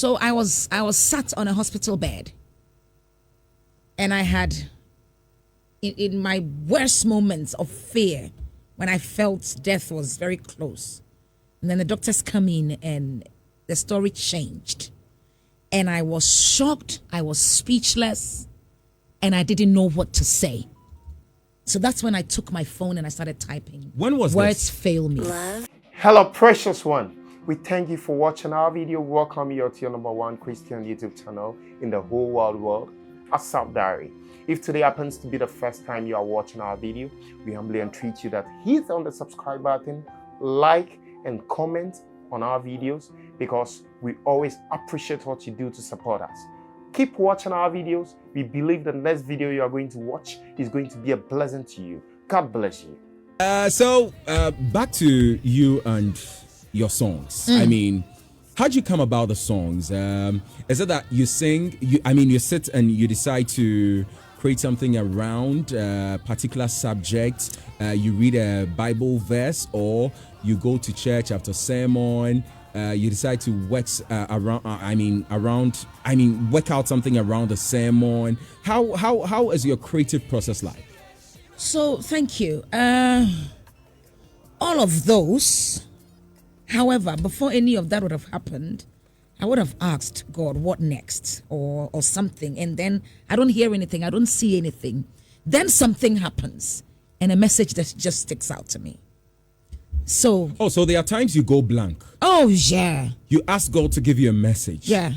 So I was sat on a hospital bed, and I had in my worst moments of fear, when I felt death was very close, and then the doctors come in and the story changed, and I was shocked, I was speechless, and I didn't know what to say. So that's when I took my phone and I started typing. When was Words this? fail me. Hello, precious one. We thank you for watching our video. Welcome you to your #1 Christian YouTube channel in the whole world, Asaph Diary. If today happens to be the first time you are watching our video, we humbly entreat you that hit on the subscribe button, like and comment on our videos, because we always appreciate what you do to support us. Keep watching our videos. We believe the next video you are going to watch is going to be a blessing to you. God bless you. So back to you and your songs. I mean, how'd you come about the songs? Is it that you sing? You sit and you decide to create something around a particular subject. You read a Bible verse, or you go to church after sermon. You decide to work work out something around the sermon. How is your creative process like? So thank you. All of those. However, before any of that would have happened, I would have asked God, what next, or something. And then I don't hear anything. I don't see anything. Then something happens, and a message that just sticks out to me. So there are times you go blank. Oh yeah. You ask God to give you a message. Yeah.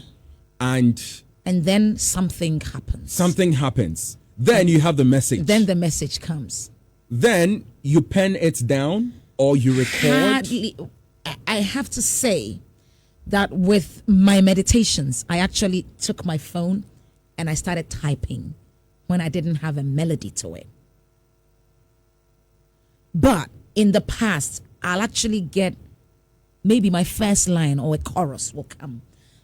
And then something happens. Something happens. Then you have the message. Then the message comes. Then you pen it down, or you record. I have to say that with my meditations, I actually took my phone and I started typing when I didn't have a melody to it. But in the past, I'll actually get maybe my first line or a chorus will come.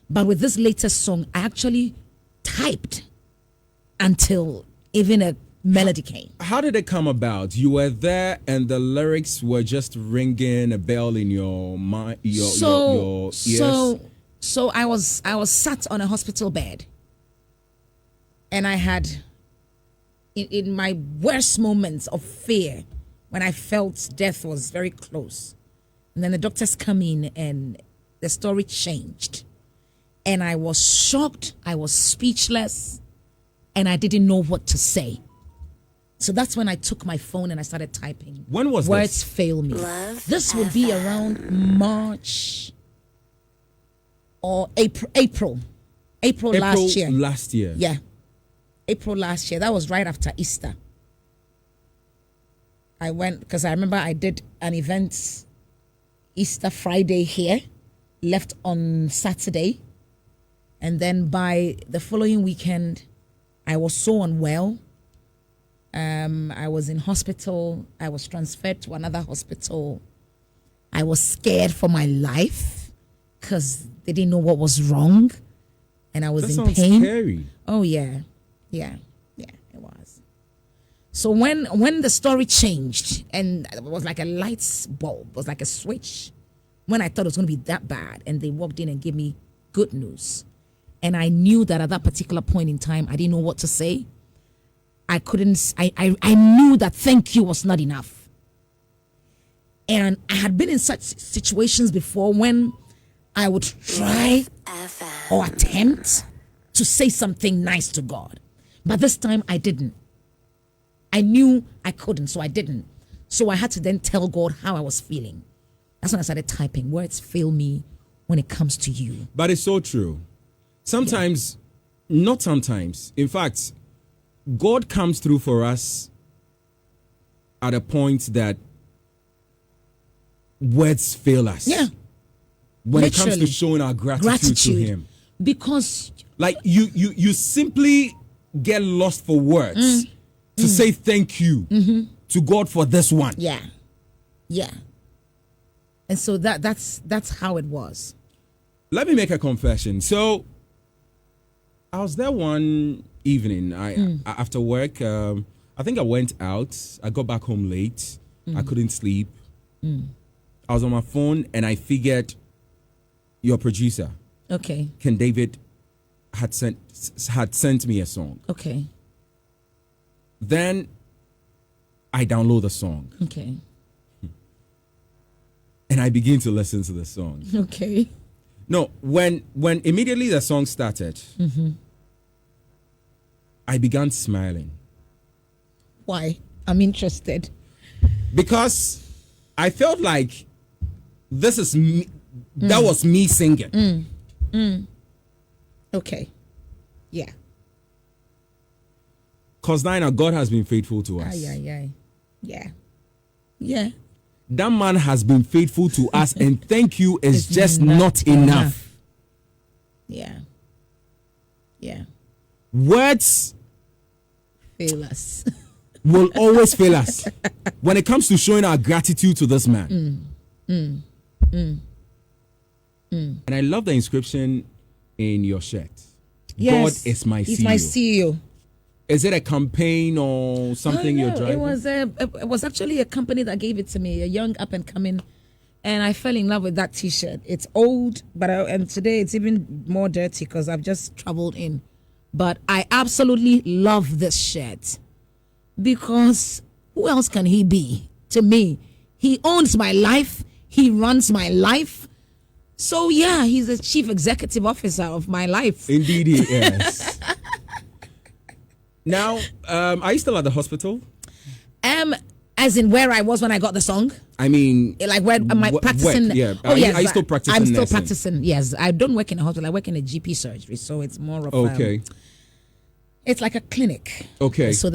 But with this latest song, I actually typed until even a melody came. How did it come about? You were there and the lyrics were just ringing a bell in your mind, your ears? So I was sat on a hospital bed, and I had in my worst moments of fear, when I felt death was very close, and then the doctors come in and the story changed, and I was shocked, I was speechless, and I didn't know what to say. So that's when I took my phone and I started typing. When was Words this? fail me. This would be around March or April last year. Last year. Yeah. April last year. That was right after Easter. I went, because I remember I did an event Easter Friday here, left on Saturday, and then by the following weekend, I was so unwell. I was in hospital. I was transferred to another hospital. I was scared for my life because they didn't know what was wrong, and I was in pain. Sounds scary. Oh yeah, it was. So when the story changed, and it was like a light bulb, it was like a switch. When I thought it was going to be that bad, and they walked in and gave me good news, and I knew that at that particular point in time, I didn't know what to say. I knew that thank you was not enough. And I had been in such situations before when I would try or attempt to say something nice to God. But this time I didn't. I knew I couldn't, so I didn't. So I had to then tell God how I was feeling. That's when I started typing. Words fail me when it comes to you. But it's so true. Sometimes, not sometimes. In fact, God comes through for us at a point that words fail us. Yeah. When it comes to showing our gratitude to Him. Because like you simply get lost for words to say thank you to God for this one. Yeah. Yeah. And so that's how it was. Let me make a confession. So I was there one evening. After work, I think I went out. I got back home late. I couldn't sleep. I was on my phone and I figured your producer. Okay. Ken David had sent me a song. Okay. Then I download the song Okay. and I begin to listen to the song. Okay. No, when immediately the song started, I began smiling Why? I'm interested. because I felt like this is me. That was me singing. Okay. Yeah. Cause Nina, God has been faithful to us. Yeah. Yeah. That man has been faithful to us, and thank you is It's just not enough. Yeah. Yeah. Words Fail us. will always fail us when it comes to showing our gratitude to this man. And I love the inscription in your shirt. Yes. God is my He's CEO. my CEO. Is it a campaign or something you're driving? It was actually a company that gave it to me, a young up and coming, and I fell in love with that T-shirt. It's old, and today it's even more dirty because I've just traveled in. But I absolutely love this shirt because who else can he be to me? He owns my life. He runs my life. So yeah, he's the chief executive officer of my life. Indeed, he is. Now, are you still at the hospital? As in where I was when I got the song. I mean, Like where am I practicing? Yeah. Oh yes, are you still practicing? I'm still nursing? practicing. Yes, I don't work in a hospital. I work in a GP surgery, so it's more of Okay. it's like a clinic. Okay. So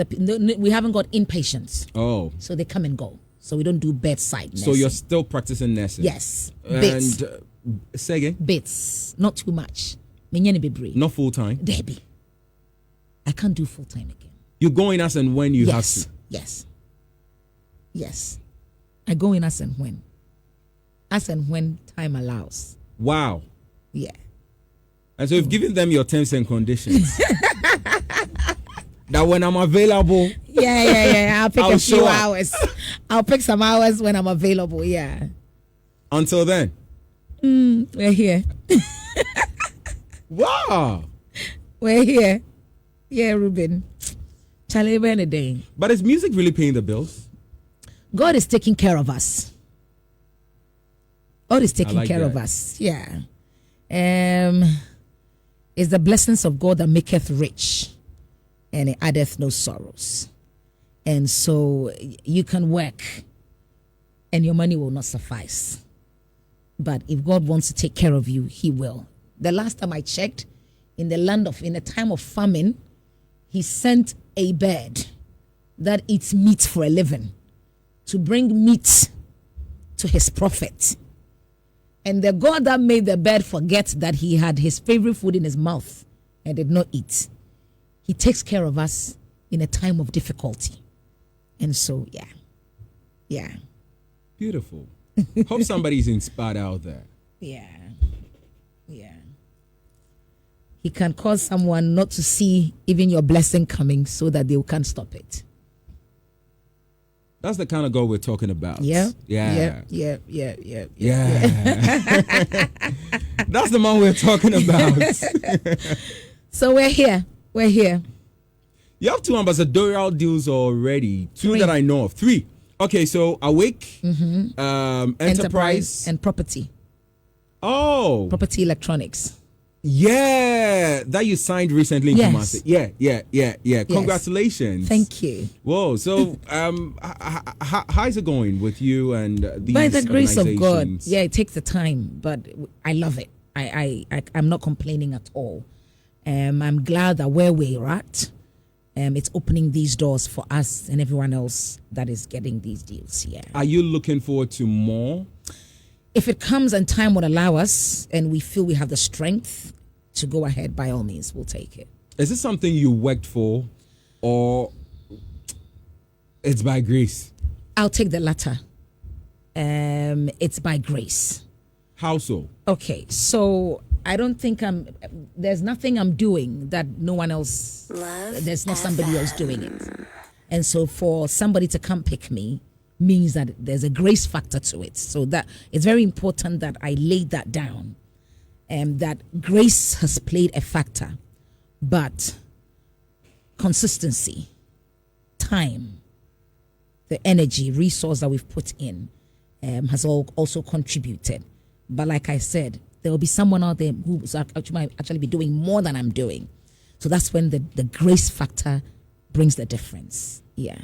we haven't got inpatients, Oh, so they come and go. So we don't do bedside nursing. so you're still practicing nursing? yes, bits, And say again? bits, not too much. Menyene bebree. Not full time. Debbie, I can't do full time again. You go in as and when you have to. Yes. I go in as and when time allows. Wow. Yeah. And so you've given them your terms and conditions. That when I'm available, Yeah. I'll pick I'll a few show up. hours. I'll pick some hours when I'm available. Yeah. until then. We're here. Wow. We're here. Yeah, Ruben. Charlie Benedict. But is music really paying the bills? God is taking care of us. God is taking like care of that. us. Yeah. It's the blessings of God that maketh rich, and it addeth no sorrows. And so you can work, and your money will not suffice. But if God wants to take care of you, He will. The last time I checked, in a time of famine, He sent a bird that eats meat for a living to bring meat to His prophet. And the God that made the bird forget that he had his favorite food in his mouth and did not eat, He takes care of us in a time of difficulty. And so, yeah. Beautiful. Hope somebody's inspired out there. Yeah. He can cause someone not to see even your blessing coming so that they can't stop it. That's the kind of God we're talking about. Yeah. Yeah. Yeah. That's the man we're talking about. So we're here. You have 2 ambassadorial deals already. 2 3. that I know of. 3. Okay, so Awake, Enterprise. and property. Oh, Property electronics. yeah. That you signed recently in Yes. Kumasi. Yeah. Congratulations. Thank you. Whoa. So, how is it going with you and these By the grace of God. organizations? Yeah, it takes the time, but I love it. I'm not complaining at all. I'm glad that where we're at, it's opening these doors for us and everyone else that is getting these deals. Yeah. Are you looking forward to more? If it comes and time would allow us and we feel we have the strength to go ahead, by all means, we'll take it. Is this something you worked for, or it's by grace? I'll take the latter. It's by grace. How so? Okay, so I don't think there's nothing I'm doing that no one else, there's not somebody else doing it. And so for somebody to come pick me means that there's a grace factor to it. So that it's very important that I lay that down. that grace has played a factor, but consistency, time, the energy, resource that we've put in has also contributed. But like I said, there will be someone out there who might actually be doing more than I'm doing. So that's when the grace factor brings the difference. Yeah.